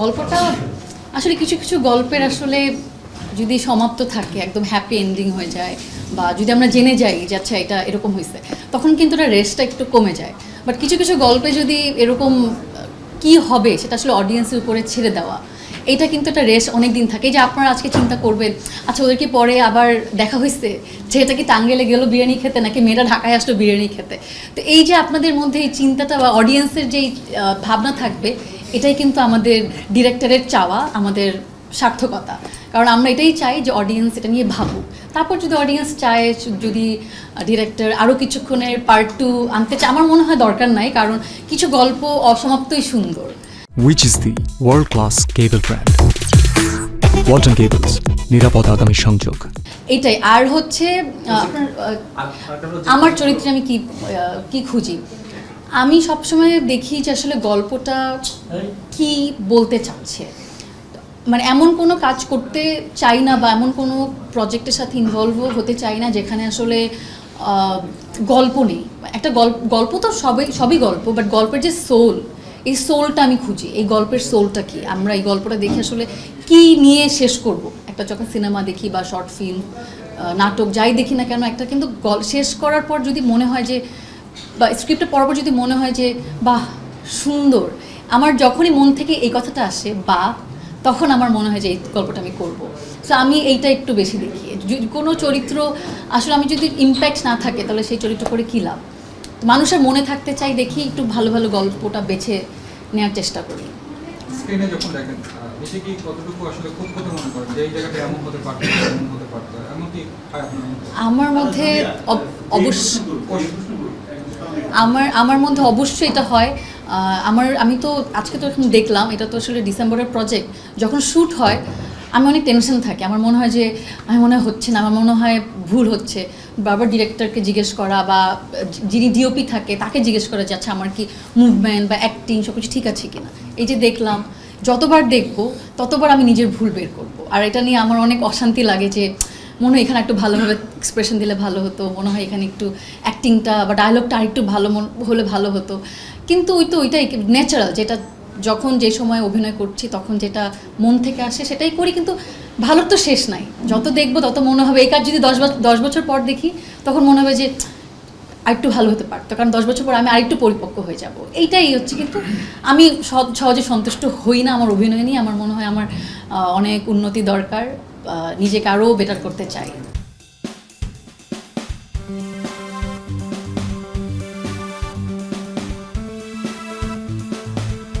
গল্পটা আসলে কিছু কিছু গল্পের আসলে যদি সমাপ্ত থাকে একদম হ্যাপি এন্ডিং হয়ে যায় বা যদি আমরা জেনে যাই যে আচ্ছা এটা এরকম হয়েছে তখন কিন্তু ওটা রেস্টটা একটু কমে যায়। বাট কিছু কিছু গল্পে যদি এরকম কি হবে সেটা আসলে অডিয়েন্সের উপরে ছেড়ে দেওয়া, এটা কিন্তু একটা রেস্ট অনেক দিন থাকে। যে আপনারা আজকে চিন্তা করবেন আচ্ছা ওদেরকে পরে আবার দেখা হয়েছে যে এটা কি টাঙ্গেলে গেলো বিরিয়ানি খেতে নাকি মেয়েরা ঢাকায় আসলো বিরিয়ানি খেতে। তো এই যে আপনাদের মধ্যে এই চিন্তাটা বা অডিয়েন্সের যেই ভাবনা থাকবে, এটাই কিন্তু আমাদের ডিরেক্টরের চাওয়া, আমাদের সার্থকতা। কারণ আমরা এটাই চাই যে অডিয়েন্স এটা নিয়ে ভাবুক। তারপর যদি অডিয়েন্স চায়, যদি ডিরেক্টর আরও কিছুক্ষণের পার্ট 2 আনতে চায়, আমার মনে হয় দরকার নাই, কারণ কিছু গল্প অসমাপ্তই সুন্দর। Which is the world-class cable brand? Walton Cables, নিরাপদ আগামী সংযোগ। এটাই। আর হচ্ছে আপনার আমার চরিত্রে আমি কি খুঁজি, আমি সবসময় দেখি যে আসলে গল্পটা কি বলতে চাচ্ছে। মানে এমন কোনো কাজ করতে চাই না বা এমন কোনো প্রজেক্টের সাথে ইনভলভও হতে চাই না যেখানে আসলে গল্প নেই। একটা গল্প তো সবই গল্প, বাট গল্পের যে সোল, এই সোলটা আমি খুঁজি। এই গল্পের সোলটা কি, আমরা এই গল্পটা দেখে আসলে কি নিয়ে শেষ করব। একটা যখন সিনেমা দেখি বা শর্ট ফিল্ম, নাটক যাই দেখি না কেন, একটা কিন্তু শেষ করার পর যদি মনে হয় যে, বা স্ক্রিপ্টের পরপর যদি মনে হয় যে বাহ সুন্দর, আমার যখনই মন থেকে এই কথাটা আসে বা, তখন আমার মনে হয় যে এই গল্পটা আমি করবো। সো আমি এইটা একটু বেশি দেখি। কোনো চরিত্র আসলে আমি যদি ইম্প্যাক্ট না থাকে তাহলে সেই চরিত্র করে কী লাভ। মানুষের মনে থাকতে চাই দেখি একটু ভালো ভালো গল্পটা বেছে নেওয়ার চেষ্টা করি। স্ক্রিনে যখন দেখেন এসে কি কতটুকু আসলে খুব কথা মনে করেন যে এই জায়গাটা এমন হতে পারতো, এমন হতে পারতো, এমন কি আমার মধ্যে অবশ্যই আমার মধ্যে অবশ্যই এটা হয়। আমি তো আজকে তো এখন দেখলাম, এটা তো আসলে ডিসেম্বরের প্রজেক্ট। যখন শ্যুট হয় আমি অনেক টেনশন থাকি। আমার মনে হয় যে আমি মনে হয় হচ্ছে না, আমার মনে হয় ভুল হচ্ছে। বারবার ডিরেক্টরকে জিজ্ঞেস করা বা যিনি ডিওপি থাকে তাকে জিজ্ঞেস করা যে আচ্ছা আমার কি মুভমেন্ট বা অ্যাক্টিং সব কিছু ঠিক আছে কিনা। এই যে দেখলাম, যতবার দেখবো ততবার আমি নিজের ভুল বের করব। আর এটা নিয়ে আমার অনেক অশান্তি লাগে যে মনে হয় এখানে একটু ভালোভাবে এক্সপ্রেশন দিলে ভালো হতো, মনে হয় এখানে একটু অ্যাক্টিংটা বা ডায়লগটা আরেকটু ভালো হলে ভালো হতো। কিন্তু ওইটাই ন্যাচারাল, যেটা যখন যে সময় অভিনয় করছি তখন যেটা মন থেকে আসে সেটাই করি। কিন্তু ভালোর তো শেষ নাই, যত দেখবো তত মনে হবে এই কাজ যদি 10 বছর পর দেখি তখন মনে হবে যে আরেকটু ভালো হতে পারতো, কারণ 10 বছর পর আমি আরেকটু পরিপক্ক হয়ে যাব। এইটাই হচ্ছে। কিন্তু আমি সহজে সন্তুষ্ট হই না আমার অভিনয় নিয়ে। আমার মনে হয় আমার অনেক উন্নতি দরকার, নিজেকে আরও বেটার করতে চাই।